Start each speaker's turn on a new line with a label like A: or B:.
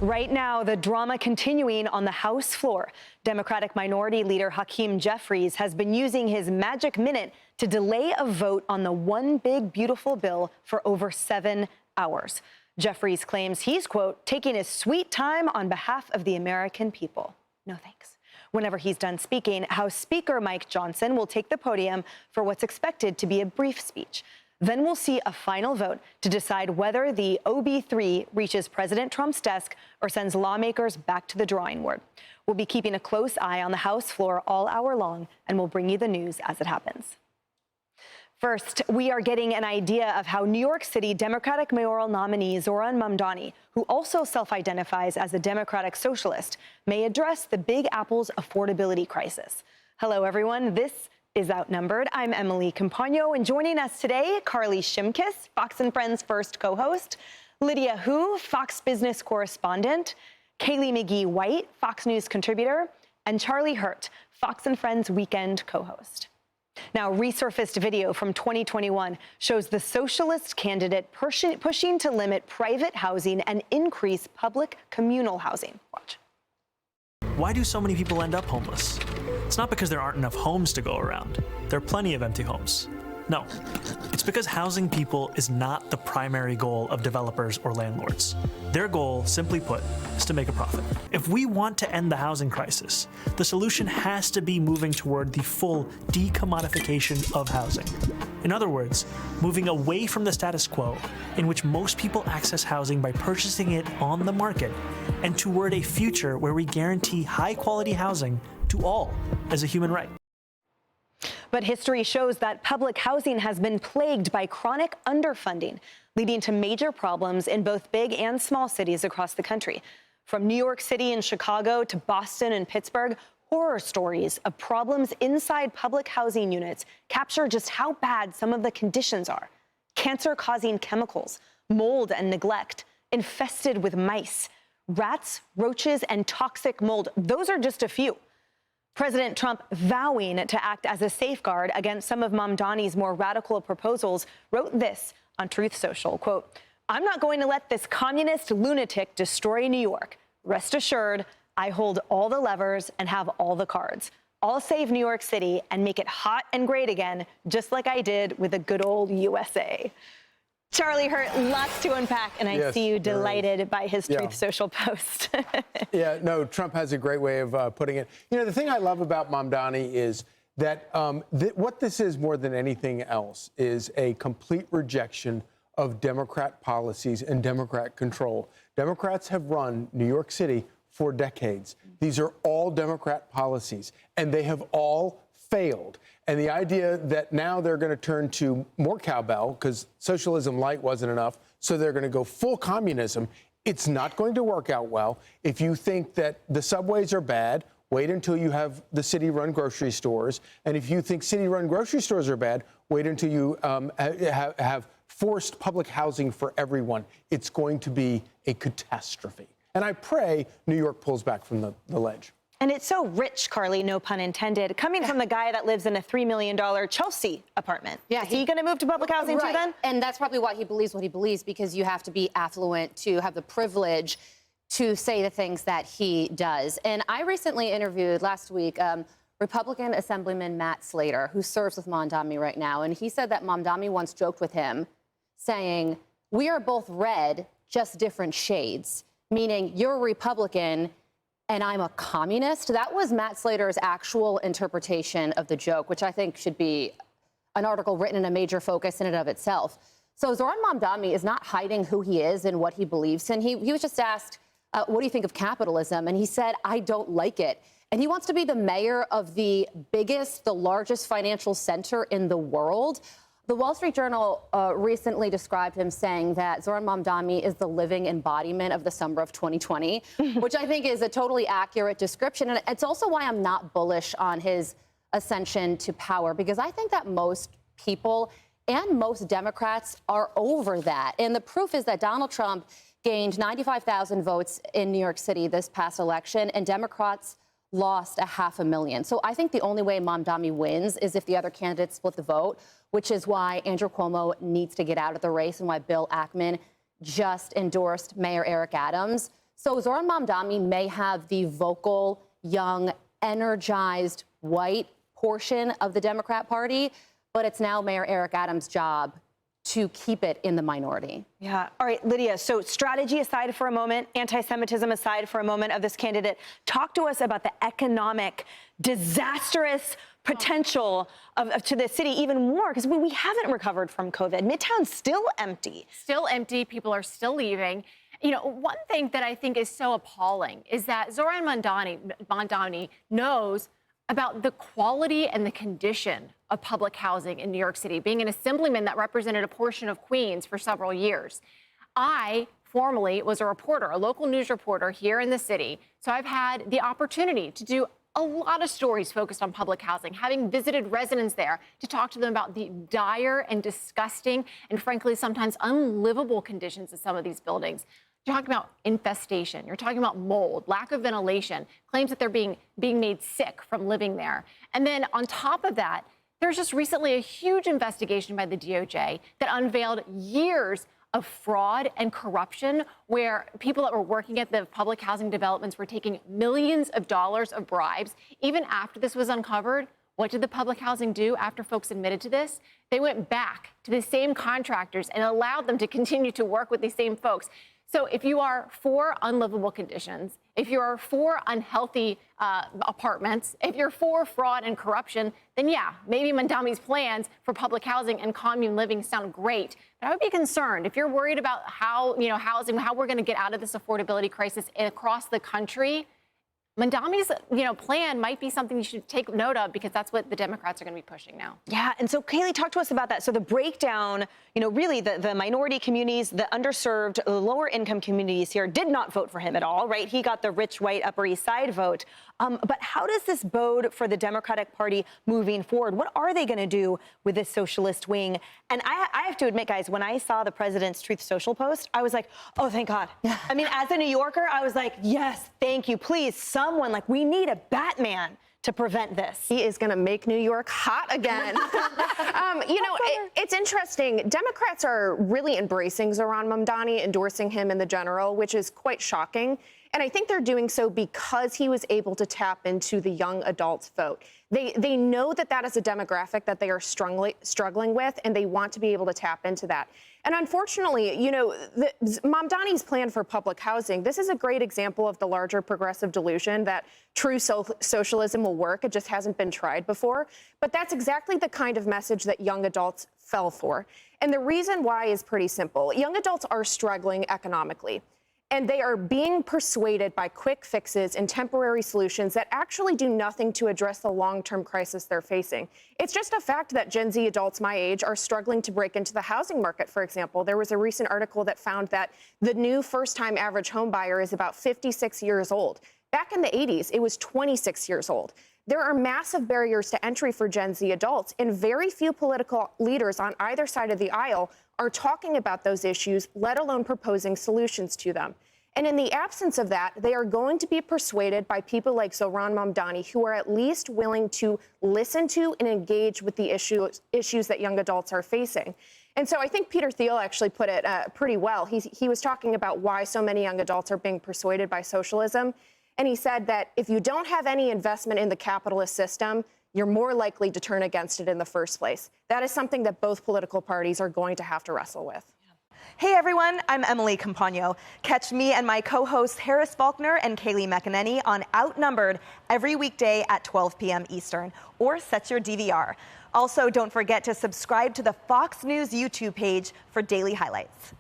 A: Right now, the drama continuing on the House floor. Democratic Minority Leader Hakeem Jeffries has been using his magic minute to delay a vote on the One Big Beautiful bill for over 7 hours. Jeffries claims he's, quote, taking his sweet time on behalf of the American people. No thanks. Whenever he's done speaking, House Speaker Mike Johnson will take the podium for what's expected to be a brief speech. Then we'll see a final vote to decide whether the OB3 reaches President Trump's desk or sends lawmakers back to the drawing board. We'll be keeping a close eye on the House floor all hour long, and we'll bring you the news as it happens. First, we are getting an idea of how New York City Democratic mayoral nominee Zohran Mamdani, who also self-identifies as a Democratic socialist, may address the Big Apple's affordability crisis. Hello, everyone. This is Outnumbered. I'm Emily Campagno, and joining us today, Carly Shimkus, Fox & Friends' first co-host, Lydia Hu, Fox Business correspondent, Kaylee McGee-White, Fox News contributor, and Charlie Hurt, Fox & Friends weekend co-host. Now, resurfaced video from 2021 shows the socialist candidate pushing to limit private housing and increase public communal housing. Watch.
B: Why do so many people end up homeless? It's not because there aren't enough homes to go around. There are plenty of empty homes. No, it's because housing people is not the primary goal of developers or landlords. Their goal, simply put, is to make a profit. If we want to end the housing crisis, the solution has to be moving toward the full decommodification of housing. In other words, moving away from the status quo, in which most people access housing by purchasing it on the market, and toward a future where we guarantee high-quality housing to all as a human right.
A: But history shows that public housing has been plagued by chronic underfunding, leading to major problems in both big and small cities across the country. From New York City and Chicago to Boston and Pittsburgh, horror stories of problems inside public housing units capture just how bad some of the conditions are. Cancer-causing chemicals, mold and neglect, infested with mice, rats, roaches, and toxic mold. Those are just a few. President Trump, vowing to act as a safeguard against some of Mamdani's more radical proposals, wrote this on Truth Social, quote, "I'm not going to let this communist lunatic destroy New York. Rest assured, I hold all the levers and have all the cards. I'll save New York City and make it hot and great again, just like I did with the good old USA." Charlie Hurt, lots to unpack, and I see you delighted by his Truth Social post.
C: Yeah, no, Trump has a great way of putting it. You know, the thing I love about Mamdani is that what this is more than anything else is a complete rejection of Democrat policies and Democrat control. Democrats have run New York City for decades. These are all Democrat policies, and they have all failed. And the idea that now they're going to turn to more cowbell because socialism light wasn't enough, so they're going to go full communism, it's not going to work out well. If you think that the subways are bad, wait until you have the city-run grocery stores. And if you think city-run grocery stores are bad, wait until you have forced public housing for everyone. It's going to be a catastrophe. And I pray New York pulls back from the ledge.
A: And it's so rich, Carly, no pun intended, coming from the guy that lives in a $3 million Chelsea apartment. Yeah, is he going to move to public housing too then?
D: And that's probably why he believes what he believes, because you have to be affluent to have the privilege to say the things that he does. And I recently interviewed last week Republican Assemblyman Matt Slater, who serves with Mamdani right now. And he said that Mamdani once joked with him, saying, "We are both red, just different shades," meaning you're a Republican and I'm a communist. That was Matt Slater's actual interpretation of the joke, which I think should be an article written in a major focus in and of itself. So Zohran Mamdani is not hiding who he is and what he believes in. He was just asked, what do you think of capitalism? And he said, I don't like it. And he wants to be the mayor of the largest financial center in the world. The Wall Street Journal recently described him saying that Zohran Mamdani is the living embodiment of the summer of 2020, which I think is a totally accurate description. And it's also why I'm not bullish on his ascension to power, because I think that most people and most Democrats are over that. And the proof is that Donald Trump gained 95,000 votes in New York City this past election, and Democrats lost 500,000. So I think the only way Mamdani wins is if the other candidates split the vote, which is why Andrew Cuomo needs to get out of the race and why Bill Ackman just endorsed Mayor Eric Adams. So Zohran Mamdani may have the vocal, young, energized, white portion of the Democrat Party, but it's now Mayor Eric Adams' job to keep it in the minority.
A: Yeah. All right, Lydia, so strategy aside for a moment, anti-Semitism aside for a moment of this candidate, talk to us about the economic, disastrous potential to the city even more, because we haven't recovered from COVID. Midtown's still empty.
E: Still empty. People are still leaving. You know, one thing that I think is so appalling is that Zohran Mamdani knows about the quality and the condition of public housing in New York City, being an assemblyman that represented a portion of Queens for several years. I formerly was a reporter, a local news reporter here in the city, so I've had the opportunity to do a lot of stories focused on public housing, having visited residents there to talk to them about the dire and disgusting and frankly sometimes unlivable conditions of some of these buildings. You're talking about infestation. You're talking about mold, lack of ventilation, claims that they're being made sick from living there. And then on top of that, there's just recently a huge investigation by the DOJ that unveiled years of fraud and corruption where people that were working at the public housing developments were taking millions of dollars of bribes. Even after this was uncovered, what did the public housing do after folks admitted to this? They went back to the same contractors and allowed them to continue to work with these same folks. So if you are for unlivable conditions, if you are for unhealthy apartments, if you're for fraud and corruption, then yeah, maybe Mamdani's plans for public housing and commune living sound great. But I would be concerned if you're worried about how, housing, how we're going to get out of this affordability crisis across the country. Mamdani's, plan might be something you should take note of because that's what the Democrats are going to be pushing now.
A: Yeah, and so Kaylee, talk to us about that. So the breakdown, really the minority communities, the underserved, the lower income communities here did not vote for him at all, right? He got the rich, white, Upper East Side vote. But how does this bode for the Democratic Party moving forward? What are they going to do with this socialist wing? And I have to admit, guys, when I saw the president's Truth Social post, I was like, oh, thank God. I mean, as a New Yorker, I was like, yes, thank you. Please, someone, we need a Batman to prevent this.
F: He is going to make New York hot again. It's interesting. Democrats are really embracing Zohran Mamdani, endorsing him in the general, which is quite shocking. And I think they're doing so because he was able to tap into the young adults vote. They know that is a demographic that they are struggling with, and they want to be able to tap into that. And unfortunately, Mamdani's plan for public housing, this is a great example of the larger progressive delusion that true socialism will work. It just hasn't been tried before. But that's exactly the kind of message that young adults fell for. And the reason why is pretty simple. Young adults are struggling economically. And they are being persuaded by quick fixes and temporary solutions that actually do nothing to address the long-term crisis they're facing. It's just a fact that Gen Z adults my age are struggling to break into the housing market, for example. There was a recent article that found that the new first-time average home buyer is about 56 years old. Back in the 80s, it was 26 years old. There are massive barriers to entry for Gen Z adults, and very few political leaders on either side of the aisle are talking about those issues, let alone proposing solutions to them. And in the absence of that, they are going to be persuaded by people like Zohran Mamdani, who are at least willing to listen to and engage with the issues that young adults are facing. And so I think Peter Thiel actually put it pretty well. He was talking about why so many young adults are being persuaded by socialism. And he said that if you don't have any investment in the capitalist system, you're more likely to turn against it in the first place. That is something that both political parties are going to have to wrestle with.
G: Hey everyone, I'm Emily Campagno. Catch me and my co-hosts Harris Faulkner and Kaylee McEnany on Outnumbered every weekday at 12 p.m. Eastern, or set your DVR. Also, don't forget to subscribe to the Fox News YouTube page for daily highlights.